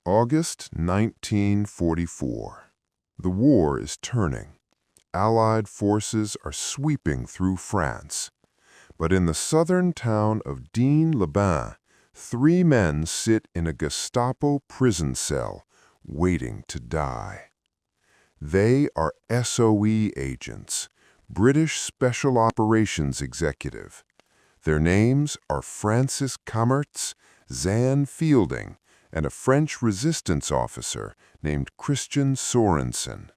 August 1944. The war is turning. Allied forces are sweeping through France. But in the southern town of Digne-les-Bains, 3 men sit in a Gestapo prison cell, waiting to die. They are SOE agents, British Special Operations Executive. Their names are Francis Cammertz, Zan Fielding, and a French resistance officer named Christian Sorensen.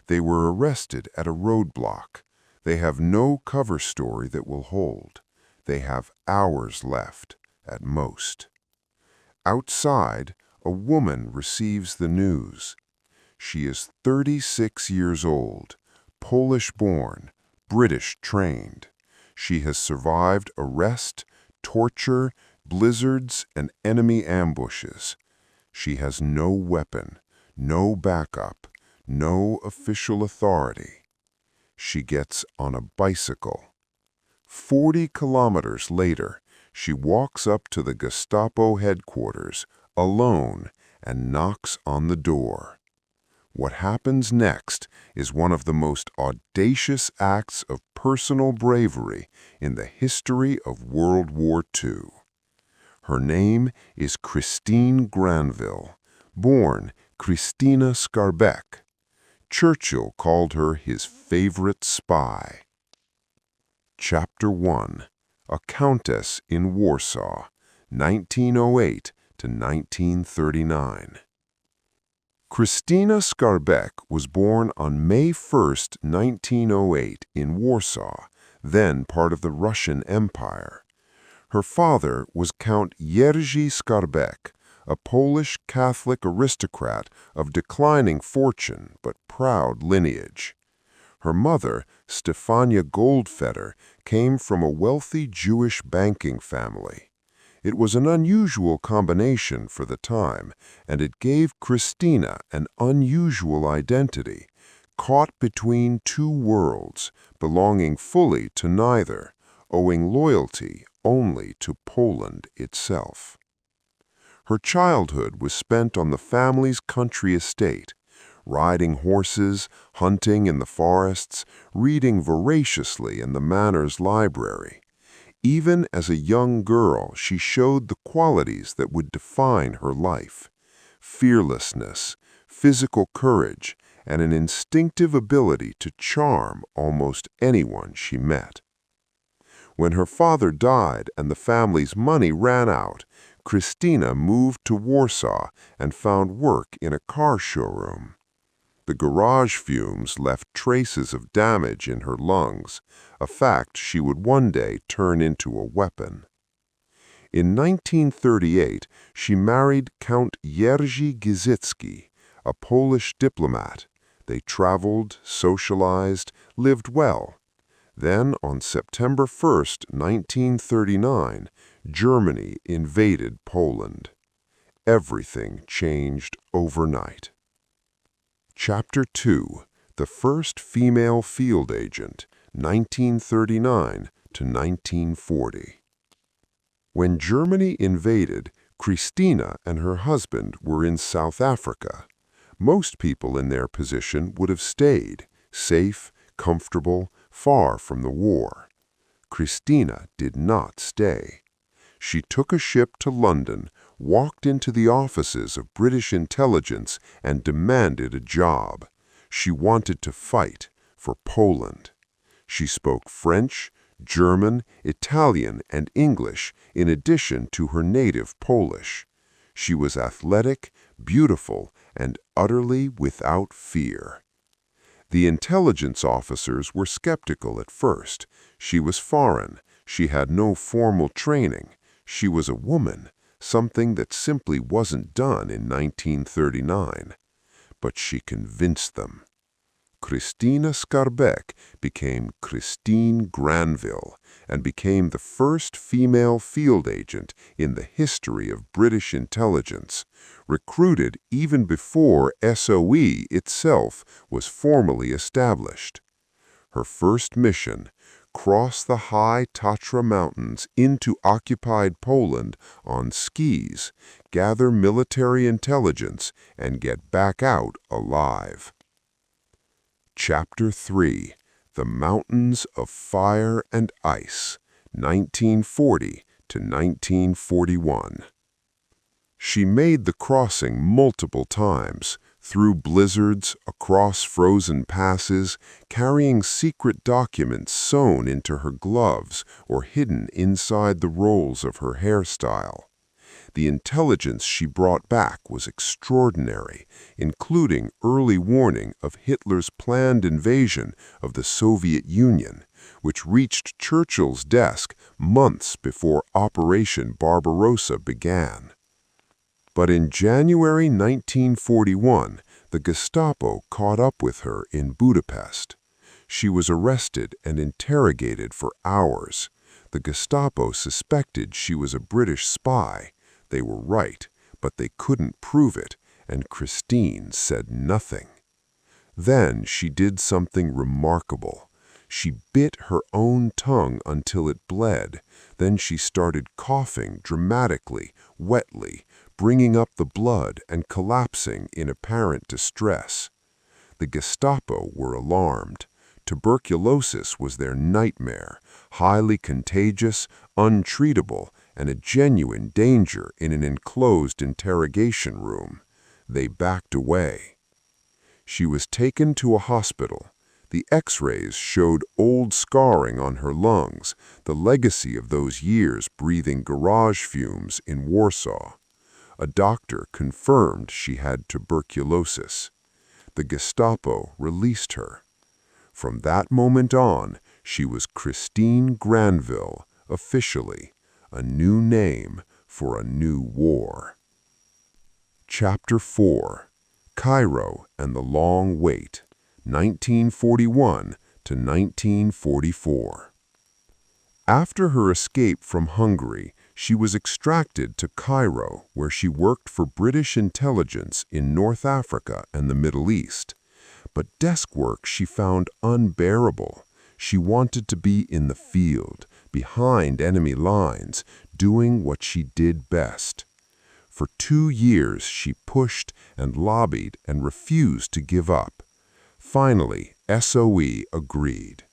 They were arrested at a roadblock. They have no cover story that will hold. They have hours left, at most. Outside, a woman receives the news. She is 36 years old, Polish-born, British-trained. She has survived arrest, torture, blizzards, and enemy ambushes. She has no weapon, no backup, no official authority. She gets on a bicycle. 40 kilometers later, she walks up to the Gestapo headquarters, alone, and knocks on the door. What happens next is one of the most audacious acts of personal bravery in the history of World War II. Her name is Christine Granville, born Christina Skarbek. Churchill called her his favorite spy. Chapter 1. A Countess in Warsaw, 1908 to 1939. Christina Skarbek was born on May 1, 1908 in Warsaw, then part of the Russian Empire. Her father was Count Jerzy Skarbek, a Polish Catholic aristocrat of declining fortune but proud lineage. Her mother, Stefania Goldfeder, came from a wealthy Jewish banking family. It was an unusual combination for the time, and it gave Christina an unusual identity, caught between 2 worlds, belonging fully to neither, owing loyalty only to Poland itself. Her childhood was spent on the family's country estate, riding horses, hunting in the forests, reading voraciously in the manor's library. Even as a young girl, she showed the qualities that would define her life: fearlessness, physical courage, and an instinctive ability to charm almost anyone she met. When her father died and the family's money ran out, Christina moved to Warsaw and found work in a car showroom. The garage fumes left traces of damage in her lungs, a fact she would one day turn into a weapon. In 1938, she married Count Jerzy Giżycki, a Polish diplomat. They traveled, socialized, lived well. Then, on September 1, 1939, Germany invaded Poland. Everything changed overnight. Chapter 2. The First Female Field Agent, 1939 to 1940. When Germany invaded, Christina and her husband were in South Africa. Most people in their position would have stayed, safe, comfortable, far from the war. Christina did not stay. She took a ship to London, walked into the offices of British intelligence, and demanded a job. She wanted to fight for Poland. She spoke French, German, Italian, and English in addition to her native Polish. She was athletic, beautiful, and utterly without fear. The intelligence officers were skeptical at first. She was foreign. She had no formal training. She was a woman, something that simply wasn't done in 1939. But she convinced them. Christina Skarbek became Christine Granville and became the first female field agent in the history of British intelligence, recruited even before SOE itself was formally established. Her first mission, cross the high Tatra Mountains into occupied Poland on skis, gather military intelligence, and get back out alive. Chapter 3: The Mountains of Fire and Ice, 1940 to 1941. She made the crossing multiple times, through blizzards, across frozen passes, carrying secret documents sewn into her gloves or hidden inside the rolls of her hairstyle. The intelligence she brought back was extraordinary, including early warning of Hitler's planned invasion of the Soviet Union, which reached Churchill's desk months before Operation Barbarossa began. But in January 1941, the Gestapo caught up with her in Budapest. She was arrested and interrogated for hours. The Gestapo suspected she was a British spy. They were right, but they couldn't prove it, and Christine said nothing. Then she did something remarkable. She bit her own tongue until it bled. Then she started coughing dramatically, wetly, bringing up the blood and collapsing in apparent distress. The Gestapo were alarmed. Tuberculosis was their nightmare, highly contagious, untreatable, and a genuine danger in an enclosed interrogation room. They backed away. She was taken to a hospital. The X-rays showed old scarring on her lungs, the legacy of those years breathing garage fumes in Warsaw. A doctor confirmed she had tuberculosis. The Gestapo released her. From that moment on, she was Christine Granville, officially, a new name for a new war. Chapter 4: Cairo and the Long Wait, 1941 to 1944. After her escape from Hungary, she was extracted to Cairo, where she worked for British intelligence in North Africa and the Middle East. But desk work she found unbearable. She wanted to be in the field, behind enemy lines, doing what she did best. For 2 years she pushed and lobbied and refused to give up. Finally, SOE agreed.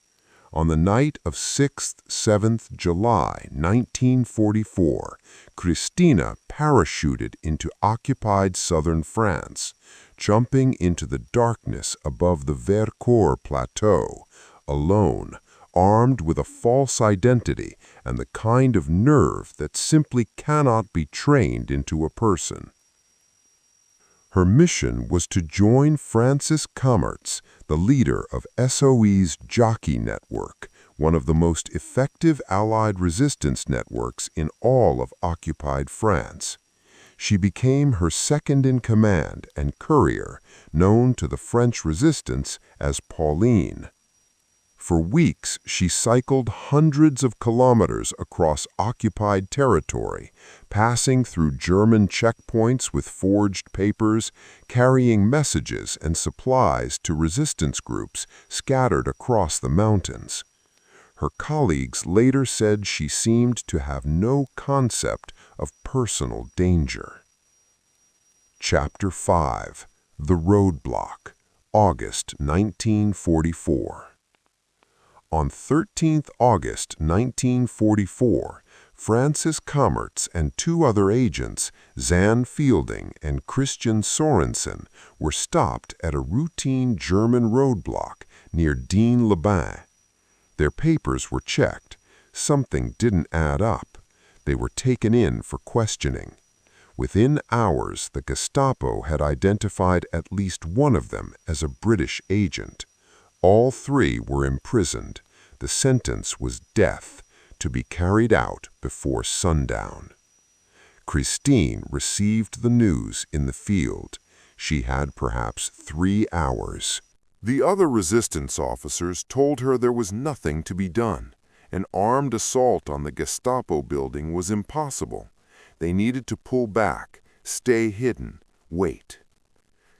On the night of 6th-7th July 1944, Christina parachuted into occupied southern France, jumping into the darkness above the Vercors Plateau, alone, armed with a false identity and the kind of nerve that simply cannot be trained into a person. Her mission was to join Francis Kammertz, the leader of SOE's Jockey Network, one of the most effective Allied resistance networks in all of occupied France. She became her second-in-command and courier, known to the French resistance as Pauline. For weeks, she cycled hundreds of kilometers across occupied territory, passing through German checkpoints with forged papers, carrying messages and supplies to resistance groups scattered across the mountains. Her colleagues later said she seemed to have no concept of personal danger. Chapter 5: The Roadblock, August 1944. On 13th August 1944, Francis Kammertz and 2 other agents, Zan Fielding and Christian Sorensen, were stopped at a routine German roadblock near Digne-les-Bains. Their papers were checked. Something didn't add up. They were taken in for questioning. Within hours, the Gestapo had identified at least one of them as a British agent. All 3 were imprisoned. The sentence was death, to be carried out before sundown. Christine received the news in the field. She had perhaps 3 hours. The other resistance officers told her there was nothing to be done. An armed assault on the Gestapo building was impossible. They needed to pull back, stay hidden, wait.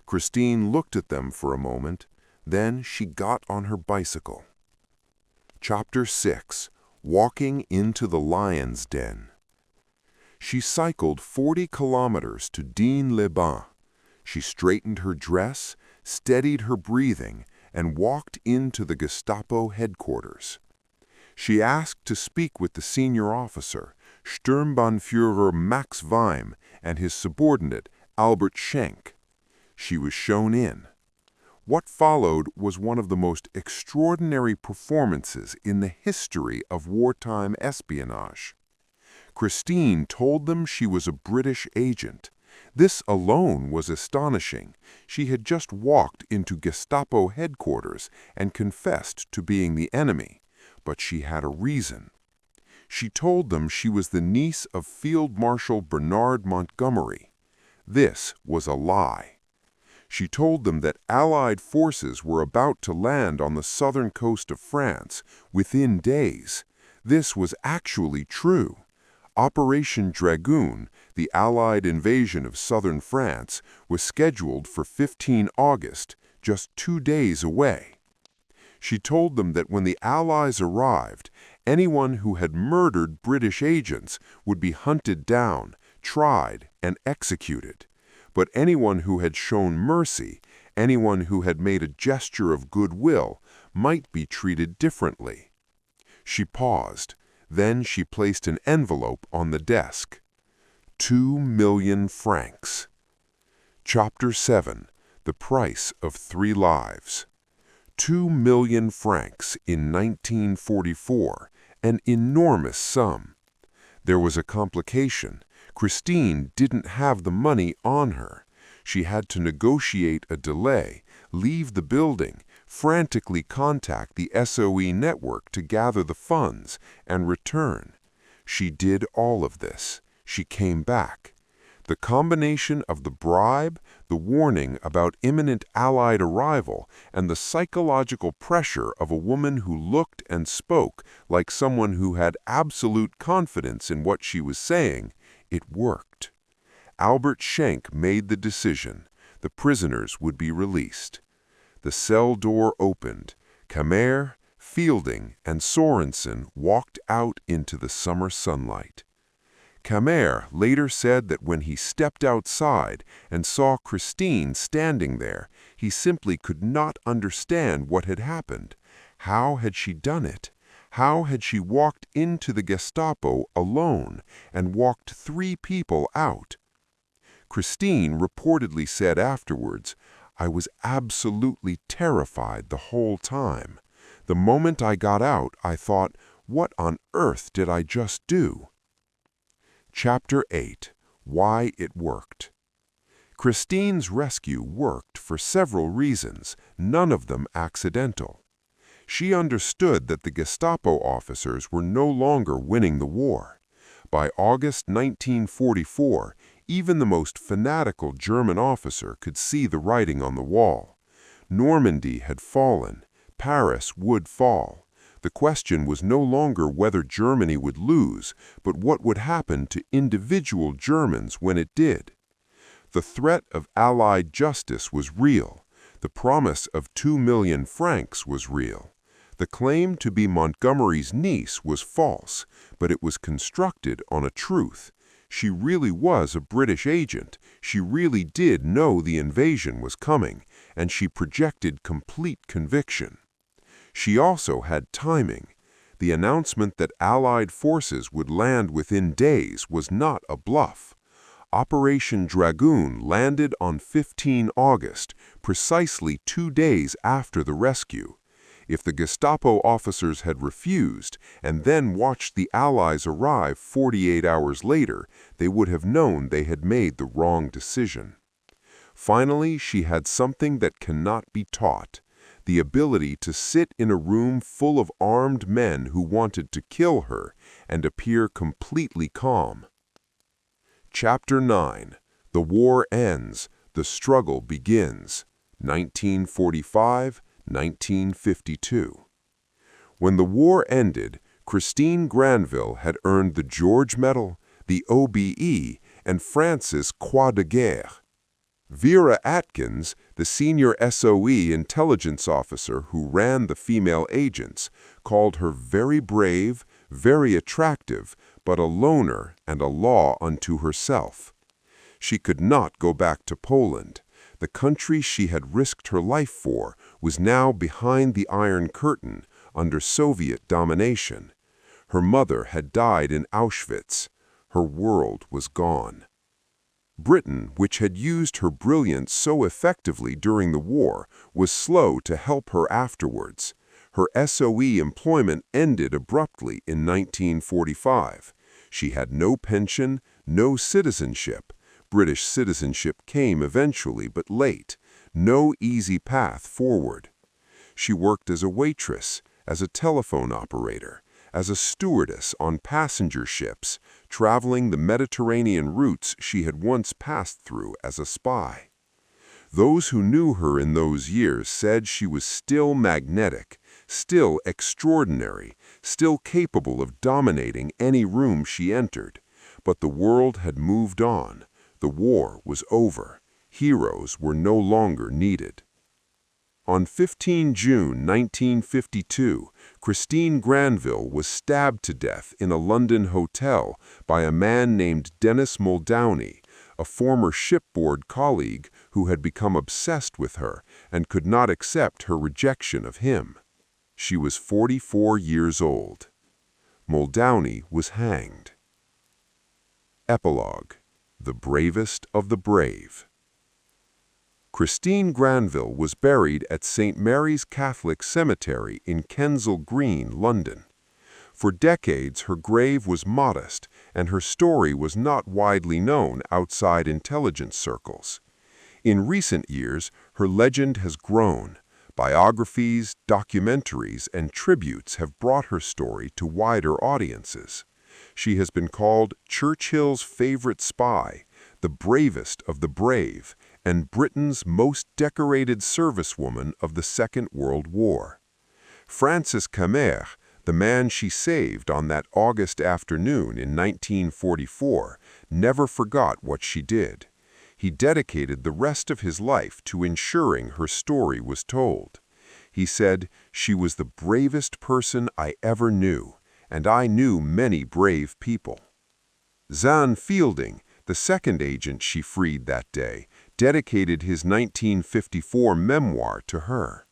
Christine looked at them for a moment. Then she got on her bicycle. Chapter 6. Walking into the Lion's Den. She cycled 40 kilometers to Digne-les-Bains. She straightened her dress, steadied her breathing, and walked into the Gestapo headquarters. She asked to speak with the senior officer, Sturmbannführer Max Weim, and his subordinate, Albert Schenk. She was shown in. What followed was one of the most extraordinary performances in the history of wartime espionage. Christine told them she was a British agent. This alone was astonishing. She had just walked into Gestapo headquarters and confessed to being the enemy, but she had a reason. She told them she was the niece of Field Marshal Bernard Montgomery. This was a lie. She told them that Allied forces were about to land on the southern coast of France within days. This was actually true. Operation Dragoon, the Allied invasion of southern France, was scheduled for 15 August, just 2 days away. She told them that when the Allies arrived, anyone who had murdered British agents would be hunted down, tried, and executed. But anyone who had shown mercy, anyone who had made a gesture of goodwill, might be treated differently. She paused. Then she placed an envelope on the desk. 2 million francs. Chapter 7. The Price of 3 Lives. 2 million francs in 1944, an enormous sum. There was a complication. Christine didn't have the money on her. She had to negotiate a delay, leave the building, frantically contact the SOE network to gather the funds, and return. She did all of this. She came back. The combination of the bribe, the warning about imminent Allied arrival, and the psychological pressure of a woman who looked and spoke like someone who had absolute confidence in what she was saying, it worked. Albert Schenk made the decision. The prisoners would be released. The cell door opened. Kamer, Fielding, and Sorensen walked out into the summer sunlight. Kamer later said that when he stepped outside and saw Christine standing there, he simply could not understand what had happened. How had she done it? How had she walked into the Gestapo alone and walked 3 people out? Christine reportedly said afterwards, "I was absolutely terrified the whole time. The moment I got out, I thought, what on earth did I just do?" Chapter 8. Why it worked. Christine's rescue worked for several reasons, none of them accidental. She understood that the Gestapo officers were no longer winning the war. By August 1944, even the most fanatical German officer could see the writing on the wall. Normandy had fallen. Paris would fall. The question was no longer whether Germany would lose, but what would happen to individual Germans when it did. The threat of Allied justice was real. The promise of 2 million francs was real. The claim to be Montgomery's niece was false, but it was constructed on a truth. She really was a British agent. She really did know the invasion was coming, and she projected complete conviction. She also had timing. The announcement that Allied forces would land within days was not a bluff. Operation Dragoon landed on 15 August, precisely 2 days after the rescue. If the Gestapo officers had refused and then watched the Allies arrive 48 hours later, they would have known they had made the wrong decision. Finally, she had something that cannot be taught: the ability to sit in a room full of armed men who wanted to kill her and appear completely calm. Chapter 9. The War Ends. The Struggle Begins. 1945-1952. When the war ended, Christine Granville had earned the George Medal, the OBE, and France's Croix de Guerre. Vera Atkins, the senior SOE intelligence officer who ran the female agents, called her very brave, very attractive, but a loner and a law unto herself. She could not go back to Poland. The country she had risked her life for was now behind the Iron Curtain, under Soviet domination. Her mother had died in Auschwitz. Her world was gone. Britain, which had used her brilliance so effectively during the war, was slow to help her afterwards. Her SOE employment ended abruptly in 1945. She had no pension, no citizenship. British citizenship came eventually, but late. No easy path forward. She worked as a waitress, as a telephone operator, as a stewardess on passenger ships, traveling the Mediterranean routes she had once passed through as a spy. Those who knew her in those years said she was still magnetic, still extraordinary, still capable of dominating any room she entered. But the world had moved on. The war was over. Heroes were no longer needed. On 15 June 1952, Christine Granville was stabbed to death in a London hotel by a man named Dennis Muldowney, a former shipboard colleague who had become obsessed with her and could not accept her rejection of him. She was 44 years old. Muldowney was hanged. Epilogue: The bravest of the brave. Christine Granville was buried at St. Mary's Catholic Cemetery in Kensal Green, London. For decades, her grave was modest, and her story was not widely known outside intelligence circles. In recent years, her legend has grown. Biographies, documentaries, and tributes have brought her story to wider audiences. She has been called Churchill's favorite spy, the bravest of the brave, and Britain's most decorated servicewoman of the Second World War. Francis Camer, the man she saved on that August afternoon in 1944, never forgot what she did. He dedicated the rest of his life to ensuring her story was told. He said, "She was the bravest person I ever knew, and I knew many brave people." Zan Fielding, the second agent she freed that day, dedicated his 1954 memoir to her.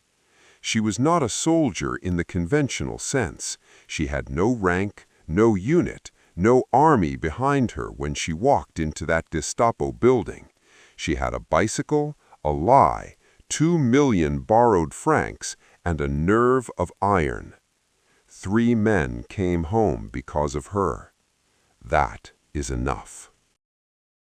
She was not a soldier in the conventional sense. She had no rank, no unit, no army behind her when she walked into that Gestapo building. She had a bicycle, a lie, 2 million borrowed francs, and a nerve of iron. 3 men came home because of her. That is enough.